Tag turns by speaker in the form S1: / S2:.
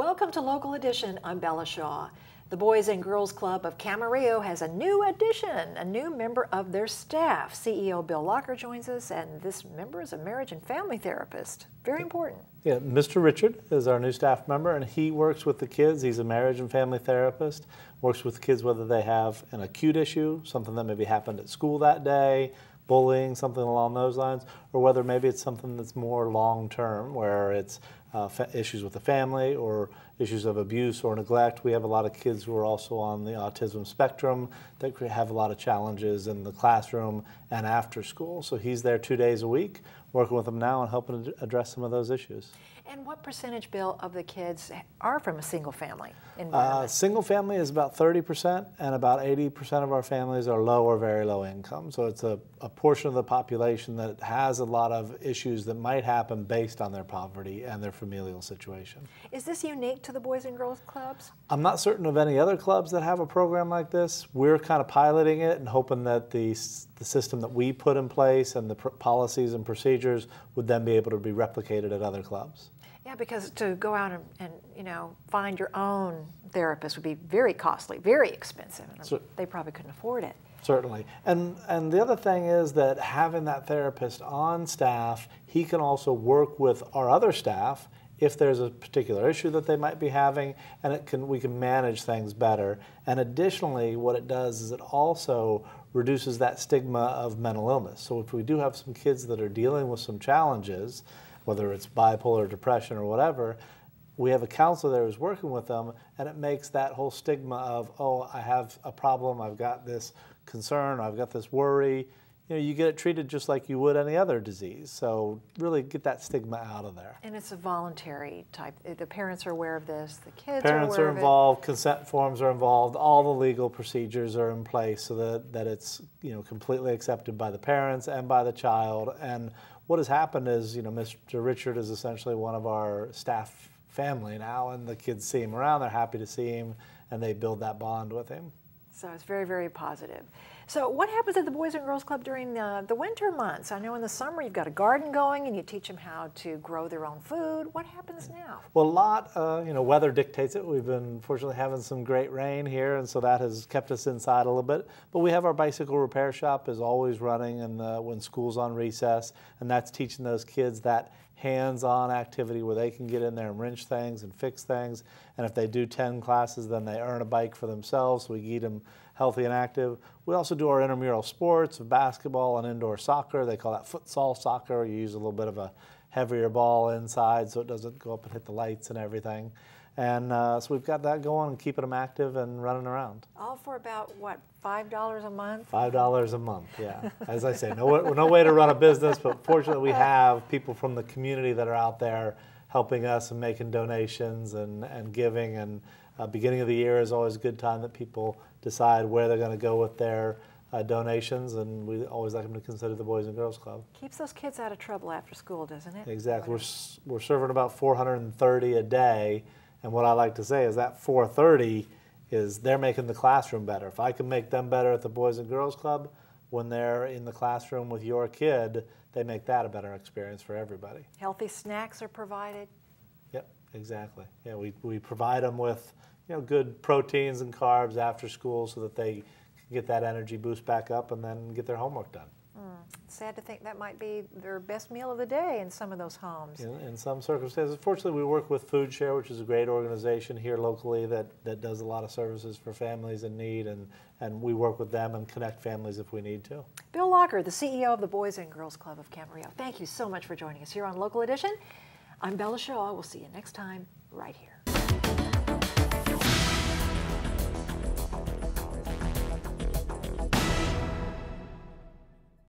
S1: Welcome to Local Edition. I'm Bella Shaw. The Boys and Girls Club of Camarillo has a new addition, a new member of their staff. CEO Bill Locker joins us, and this member is a marriage and family therapist. Very important.
S2: Yeah, Mr. Richard is our new staff member, and he works with the kids. He's a marriage and family therapist, works with the kids whether they have an acute issue, something that maybe happened at school that day, bullying, something along those lines, or whether maybe it's something that's more long-term, where it's issues with the family or issues of abuse or neglect. We have a lot of kids who are also on the autism spectrum that have a lot of challenges in the classroom and after school. So he's there 2 days a week, working with them now and helping to address some of those issues.
S1: And what percentage, Bill, of the kids are from a single family environment?
S2: Single family is about 30%, and about 80% of our families are low or very low income. So it's a portion of the population that has a lot of issues that might happen based on their poverty and their familial situation.
S1: Is this unique to the Boys and Girls Clubs?
S2: I'm not certain of any other clubs that have a program like this. We're kind of piloting it and hoping that the system that we put in place and the policies and procedures would then be able to be replicated at other clubs.
S1: Yeah, because to go out and find your own therapist would be very costly, very expensive. And they probably couldn't afford it.
S2: Certainly. And the other thing is that having that therapist on staff, he can also work with our other staff if there's a particular issue that they might be having, and we can manage things better. And additionally, what it does is it also reduces that stigma of mental illness. So if we do have some kids that are dealing with some challenges, whether it's bipolar depression or whatever, we have a counselor there who's working with them, and it makes that whole stigma of, oh, I have a problem, I've got this concern, I've got this worry. You get it treated just like you would any other disease. So really get that stigma out of there.
S1: And it's a voluntary type. The parents are aware of this, the kids
S2: parents
S1: are aware
S2: are involved, consent forms are involved, all the legal procedures are in place so that it's completely accepted by the parents and by the child. And what has happened is, Mr. Richard is essentially one of our staff family now, and the kids see him around, they're happy to see him, and they build that bond with him.
S1: So it's very, very positive. So what happens at the Boys and Girls Club during the winter months? I know in the summer you've got a garden going and you teach them how to grow their own food. What happens now?
S2: Well, a lot, weather dictates it. We've been fortunately having some great rain here, and so that has kept us inside a little bit. But we have our bicycle repair shop is always running when school's on recess, and that's teaching those kids that hands-on activity where they can get in there and wrench things and fix things. And if they do 10 classes, then they earn a bike for themselves, so we keep them healthy and active. We also do our intramural sports of basketball and indoor soccer. They call that futsal soccer. You use a little bit of a heavier ball inside so it doesn't go up and hit the lights and everything. And so we've got that going and keeping them active and running around.
S1: All for about, what, $5 a month?
S2: $5 a month, yeah. As I say, no way to run a business, but fortunately we have people from the community that are out there helping us and making donations and giving. And beginning of the year is always a good time that people decide where they're going to go with their donations, and we always like them to consider the Boys and Girls Club.
S1: Keeps those kids out of trouble after school, doesn't it?
S2: Exactly. We're serving about 430 a day, and what I like to say is that 430 is they're making the classroom better. If I can make them better at the Boys and Girls Club, when they're in the classroom with your kid, they make that a better experience for everybody.
S1: Healthy snacks are provided?
S2: Yep, exactly. Yeah, we provide them with good proteins and carbs after school so that they can get that energy boost back up and then get their homework done.
S1: Sad to think that might be their best meal of the day in some of those homes.
S2: In some circumstances. Fortunately, we work with Food Share, which is a great organization here locally that does a lot of services for families in need, and we work with them and connect families if we need to.
S1: Bill Locker, the CEO of the Boys and Girls Club of Camarillo. Thank you so much for joining us here on Local Edition. I'm Bella Shaw. We'll see you next time right here.